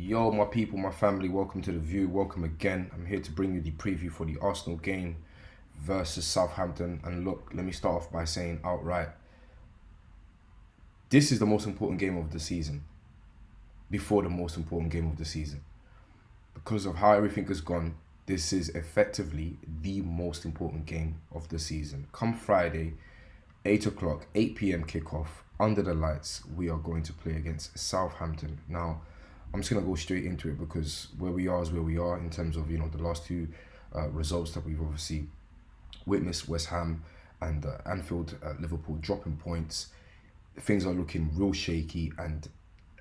Yo, my people, my family, welcome to The View. Welcome again. I'm here to bring you the preview for the Arsenal game versus Southampton. And look, let me start off by saying outright, this is the most important game of the season before the most important game of the season. Because of how everything has gone, this is effectively the most important game of the season. Come Friday, 8 o'clock, 8 p.m. kickoff, under the lights, we are going to play against Southampton. Now, I'm just going to go straight into it because where we are is where we are in terms of, the last two results that we've obviously witnessed. West Ham and Anfield, Liverpool dropping points. Things are looking real shaky, and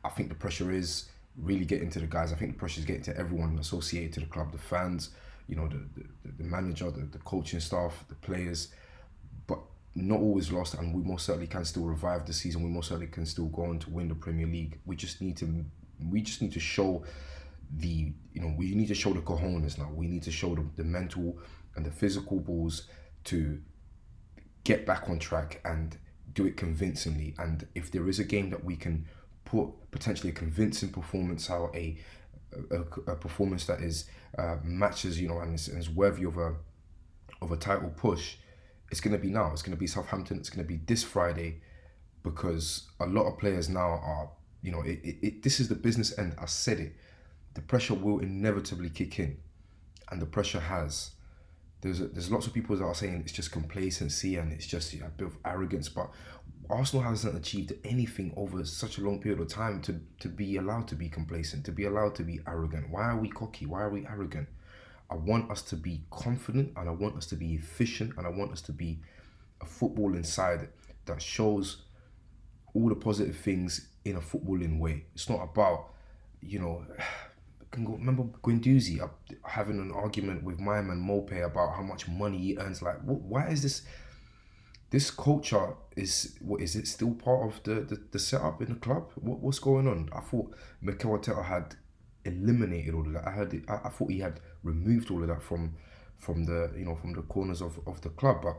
I think the pressure is really getting to the guys. I think the pressure is getting to everyone associated to the club, the fans, the manager, the coaching staff, the players. But not always lost, and we most certainly can still revive the season. We most certainly can still go on to win the Premier League. We just need to show we need to show the cojones now. We need to show the mental and the physical balls to get back on track and do it convincingly. And if there is a game that we can put potentially a convincing performance out, a performance that is matches, and is worthy of a title push, it's going to be now. It's going to be Southampton. It's going to be this Friday, because a lot of players now are, this is the business end. I said it. The pressure will inevitably kick in, and the pressure has. There's lots of people that are saying it's just complacency and it's just a bit of arrogance, but Arsenal hasn't achieved anything over such a long period of time to be allowed to be complacent, to be allowed to be arrogant. Why are we cocky? Why are we arrogant? I want us to be confident, and I want us to be efficient, and I want us to be a footballing side that shows all the positive things in a footballing way. It's not about, remember Guendouzi having an argument with my man Mope about how much money he earns. Like, why is this culture, is it still part of the setup in the club? What's going on? I thought Mikel Arteta had eliminated all of that. I thought he had removed all of that from the corners of the club, but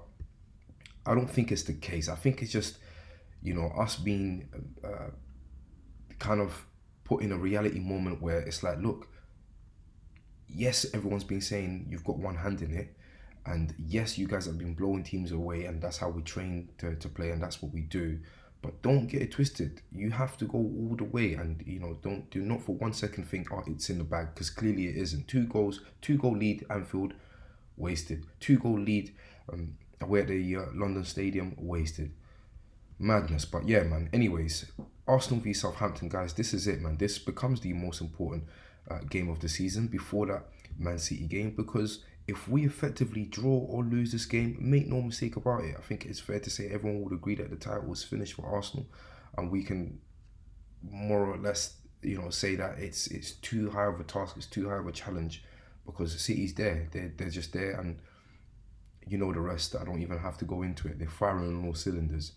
I don't think it's the case. I think it's just us being kind of put in a reality moment where it's like, look, yes, everyone's been saying you've got one hand in it, and yes, you guys have been blowing teams away, and that's how we train to play, and that's what we do. But don't get it twisted. You have to go all the way, and do not for 1 second think, oh, it's in the bag, because clearly it isn't. 2 goal lead Anfield, wasted. 2-goal lead away at the London Stadium, wasted. Madness. But yeah, man. Anyways, Arsenal v Southampton, guys. This is it, man. This becomes the most important game of the season before that Man City game, because if we effectively draw or lose this game, make no mistake about it, I think it's fair to say everyone would agree that the title is finished for Arsenal, and we can more or less, say that it's too high of a task, it's too high of a challenge, because the City's there, they're just there, and the rest. I don't even have to go into it. They're firing on all cylinders.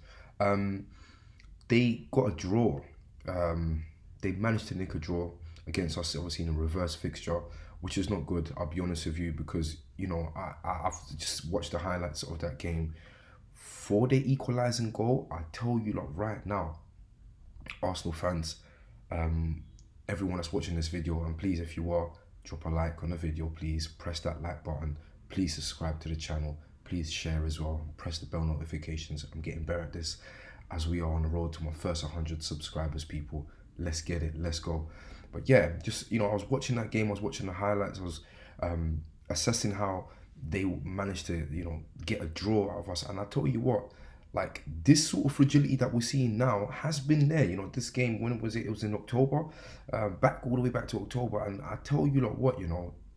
They got a draw. They managed to nick a draw against us, obviously in a reverse fixture, which is not good. I'll be honest with you, because I've just watched the highlights of that game. For the equalising goal, I tell you, like, right now, Arsenal fans, everyone that's watching this video, and please, if you are, drop a like on the video, please press that like button, please subscribe to the channel, please share as well, press the bell notifications. I'm getting better at this as we are on the road to my first 100 subscribers, people. Let's get it, let's go. But yeah, just, I was watching that game, I was watching the highlights, I was assessing how they managed to, get a draw out of us. And I tell you what, like, this sort of fragility that we're seeing now has been there. This game, when was it? It was in October, all the way back to October. And I tell you, like, what,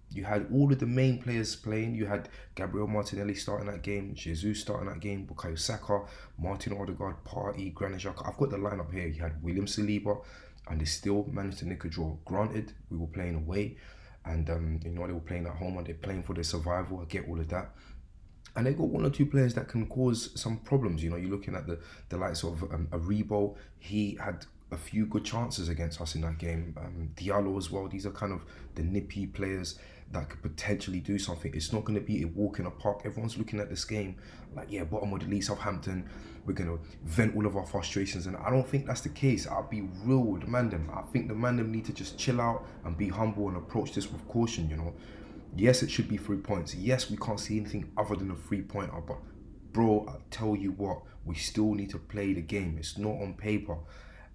you had all of the main players playing. You had Gabriel Martinelli starting that game, Jesus starting that game, Bukayo Saka, Martin Odegaard, Partey, Granit Xhaka. I've got the lineup here. You had William Saliba, and they still managed to nick a draw. Granted, we were playing away, and they were playing at home, and they're playing for their survival. I get all of that. And they got one or two players that can cause some problems. You're looking at the likes of Aribo. He had a few good chances against us in that game. Diallo as well. These are kind of the nippy players that could potentially do something. It's not going to be a walk in the park. Everyone's looking at this game like, yeah, bottom of the league, Southampton. We're going to vent all of our frustrations. And I don't think that's the case. I'll be real with the Mandem. I think the Mandem need to just chill out and be humble and approach this with caution, you know. Yes, it should be 3 points. Yes, we can't see anything other than a 3-pointer. But, bro, I tell you what, we still need to play the game. It's not on paper.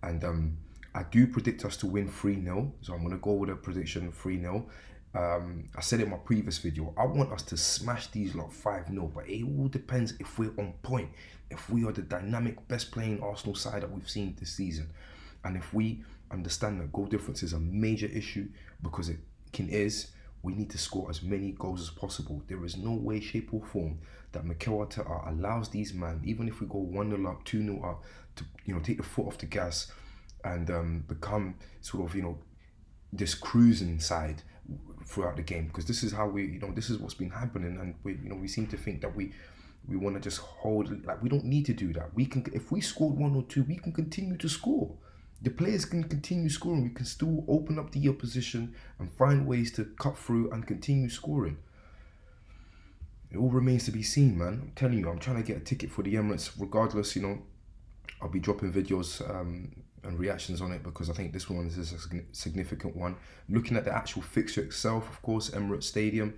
And I do predict us to win 3-0. So I'm going to go with a prediction 3-0. I said it in my previous video, I want us to smash these lot 5-0, but it all depends if we're on point, if we are the dynamic, best playing Arsenal side that we've seen this season, and if we understand that goal difference is a major issue, because it is, we need to score as many goals as possible. There is no way, shape or form that Mikel Arteta allows these men, even if we go 1-0 up, 2-0 up, to, you know, take the foot off the gas and become sort of, you know, this cruising side throughout the game, because this is how we, you know, this is what's been happening, and we, you know, we seem to think that we want to just hold, like, we don't need to do that. We can, if we scored 1 or 2, we can continue to score. The players can continue scoring. We can still open up the opposition and find ways to cut through and continue scoring. It all remains to be seen, man. I'm telling you, I'm trying to get a ticket for the Emirates. Regardless, you know, I'll be dropping videos and reactions on it, because I think this one is a significant one. Looking at the actual fixture itself, of course, Emirates Stadium.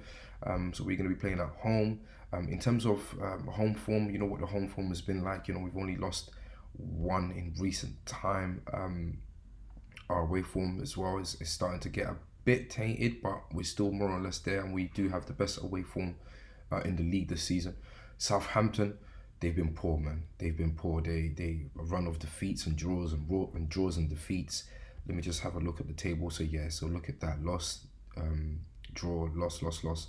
So we're going to be playing at home. In terms of home form, you know what the home form has been like. You know, we've only lost 1 in recent time. Our away form as well is starting to get a bit tainted, but we're still more or less there, and we do have the best away form in the league this season. Southampton, they've been poor, man. They've been poor. They run of defeats and draws and defeats. Let me just have a look at the table. So yeah, so look at that. Loss, draw, loss.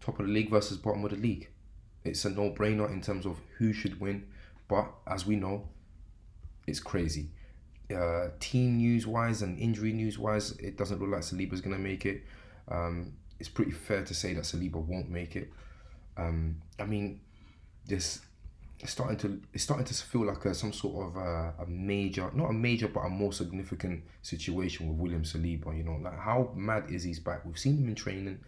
Top of the league versus bottom of the league. It's a no-brainer in terms of who should win, but as we know, it's crazy. Team news-wise and injury news-wise, it doesn't look like Saliba's gonna make it. It's pretty fair to say that Saliba won't make it. I mean, it's starting to feel like some sort of a major, not a major, but a more significant situation with William Saliba. You know, like, how mad is he's back? We've seen him in training.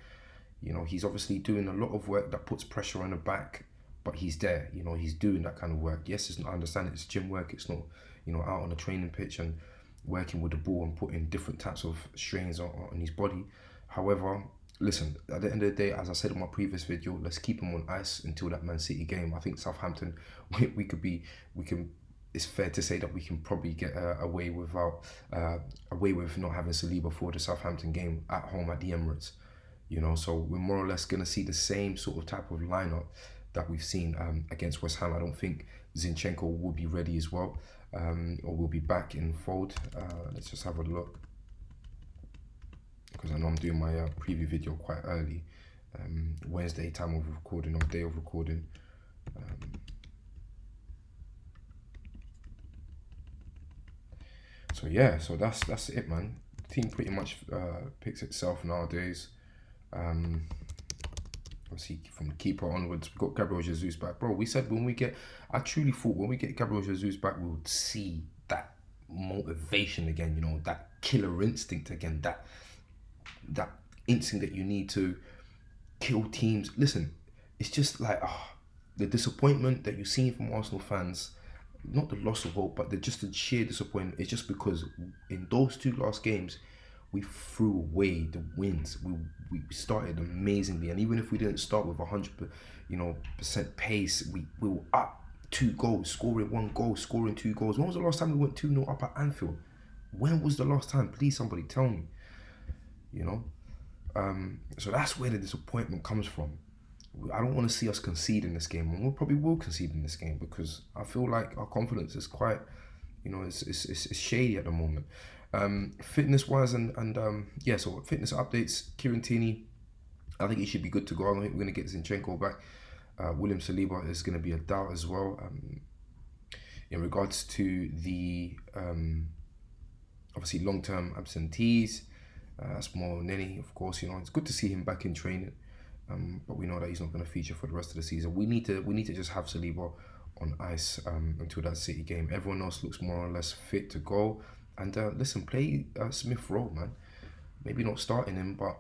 You know, he's obviously doing a lot of work that puts pressure on the back, but he's there. You know, he's doing that kind of work. Yes, it's not, I understand it's gym work. It's not, you know, out on the training pitch and working with the ball and putting different types of strains on his body. However, listen, at the end of the day, as I said in my previous video, let's keep him on ice until that Man City game. I think Southampton, it's fair to say that we can probably get away with not having Saliba for the Southampton game at home at the Emirates. You know, so we're more or less going to see the same sort of type of lineup that we've seen against West Ham. I don't think Zinchenko will be ready as well, or will be back in fold. Let's just have a look, because I know I'm doing my preview video quite early, Wednesday time of recording, or day of recording. So yeah, so that's it, man. The team pretty much picks itself nowadays. Obviously from the keeper onwards, we've got Gabriel Jesus back. Bro, we said I truly thought when we get Gabriel Jesus back, we would see that motivation again, you know, that killer instinct again, that instinct that you need to kill teams. Listen, it's just like the disappointment that you're seeing from Arsenal fans, not the loss of hope, but just the sheer disappointment. It's just because in those 2 last games, we threw away the wins. We started amazingly, and even if we didn't start with 100% pace, we were up 2 goals, scoring 1 goal, scoring 2 goals. When was the last time we went 2-0 up at Anfield? When was the last time? Please, somebody tell me. You know, so that's where the disappointment comes from. I don't want to see us concede in this game, and we probably will concede in this game, because I feel like our confidence is quite, you know, it's shady at the moment. Fitness wise and yeah, so fitness updates. Kieran Tierney, I think he should be good to go. I don't think we're going to get Zinchenko back. William Saliba is going to be a doubt as well. In regards to the obviously long-term absentees, that's more Nenny, of course. You know, it's good to see him back in training, but we know that he's not going to feature for the rest of the season. We need to just have Saliba on ice until that City game. Everyone else looks more or less fit to go. And listen, play Smith Rowe, man. Maybe not starting him, but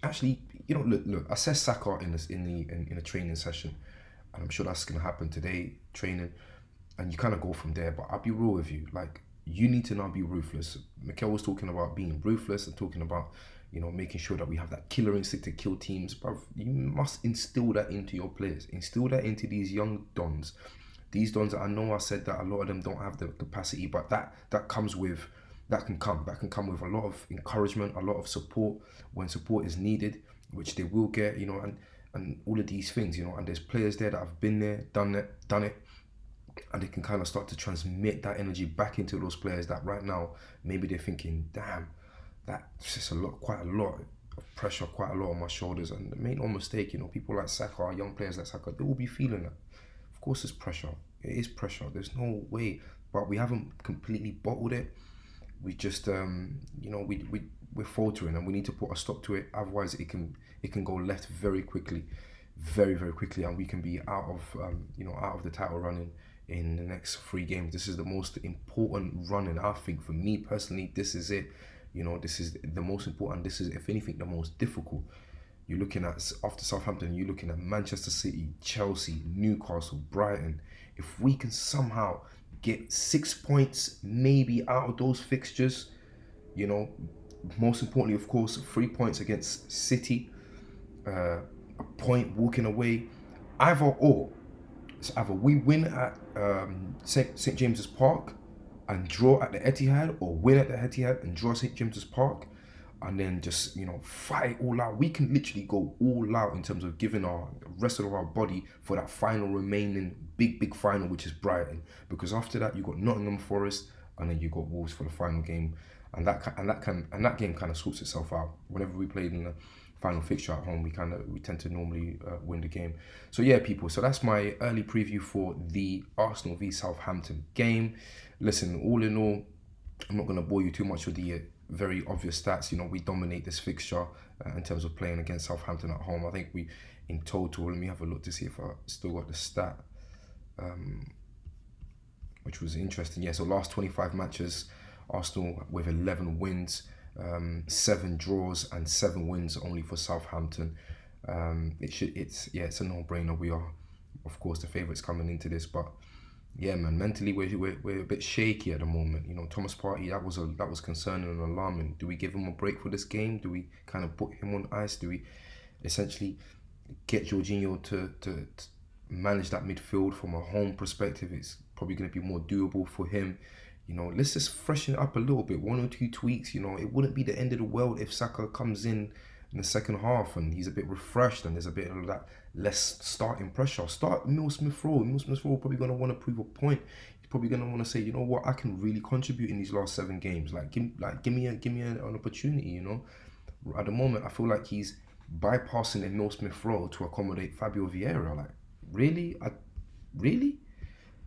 actually, look. Assess Saka in a training session, and I'm sure that's gonna happen today. Training, and you kind of go from there. But I'll be real with you, like you need to now be ruthless. Mikel was talking about being ruthless and talking about making sure that we have that killer instinct to kill teams. But you must instill that into your players. Instill that into these young dons. These dons, I know I said that a lot of them don't have the capacity, but that comes with that can come with a lot of encouragement, a lot of support when support is needed, which they will get, and all of these things, and there's players there that have been there, done it, and they can kind of start to transmit that energy back into those players that right now maybe they're thinking, damn, that's just quite a lot of pressure, quite a lot on my shoulders. And make no mistake, people like Saka, young players like Saka, they will be feeling that. Of course, it's pressure. It is pressure. There's no way, but we haven't completely bottled it. We just, we're faltering, and we need to put a stop to it. Otherwise, it can go left very quickly, very very quickly, and we can be out of the title running in the next 3 games. This is the most important running, I think, for me personally. This is it. This is the most important. This is, if anything, the most difficult. You're looking at, after Southampton, you're looking at Manchester City, Chelsea, Newcastle, Brighton. If we can somehow get 6 points maybe out of those fixtures, most importantly, of course, 3 points against City, a point walking away, either or. It's either we win at St James's Park and draw at the Etihad, or win at the Etihad and draw St James's Park, and then just fight all out. We can literally go all out in terms of giving our rest of our body for that final remaining big final, which is Brighton. Because after that you got Nottingham Forest, and then you got Wolves for the final game, and that game kind of sorts itself out. Whenever we played in the final fixture at home, we tend to normally win the game. So yeah, people. So that's my early preview for the Arsenal v Southampton game. Listen, all in all, I'm not going to bore you too much with the very obvious stats. We dominate this fixture in terms of playing against Southampton at home. I think we, in total, let me have a look to see if I still got the stat, which was interesting. Yeah, so last 25 matches, Arsenal with 11 wins, 7 draws and 7 wins only for Southampton. It's a no-brainer. We are, of course, the favourites coming into this, but yeah, man, mentally we're a bit shaky at the moment. Thomas Partey, that was concerning and alarming. Do we give him a break for this game? Do we kind of put him on ice? Do we essentially get Jorginho to manage that midfield from a home perspective? It's probably going to be more doable for him. Let's just freshen it up a little bit, 1 or 2 tweaks. It wouldn't be the end of the world if Saka comes in the second half and he's a bit refreshed and there's a bit of that less starting pressure. Start Emile Smith Rowe. Emile Smith Rowe probably going to want to prove a point. He's probably going to want to say, you know what, I can really contribute in these last 7 games. Give me an opportunity. At the moment, I feel like he's bypassing Emile Smith Rowe to accommodate Fabio Vieira. Like, really? Really?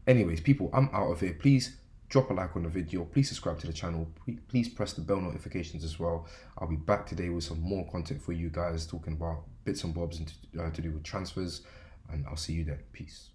Anyways, people, I'm out of here. Please drop a like on the video. Please subscribe to the channel. Please press the bell notifications as well. I'll be back today with some more content for you guys, talking about bits and bobs and to do with transfers. And I'll see you then. Peace.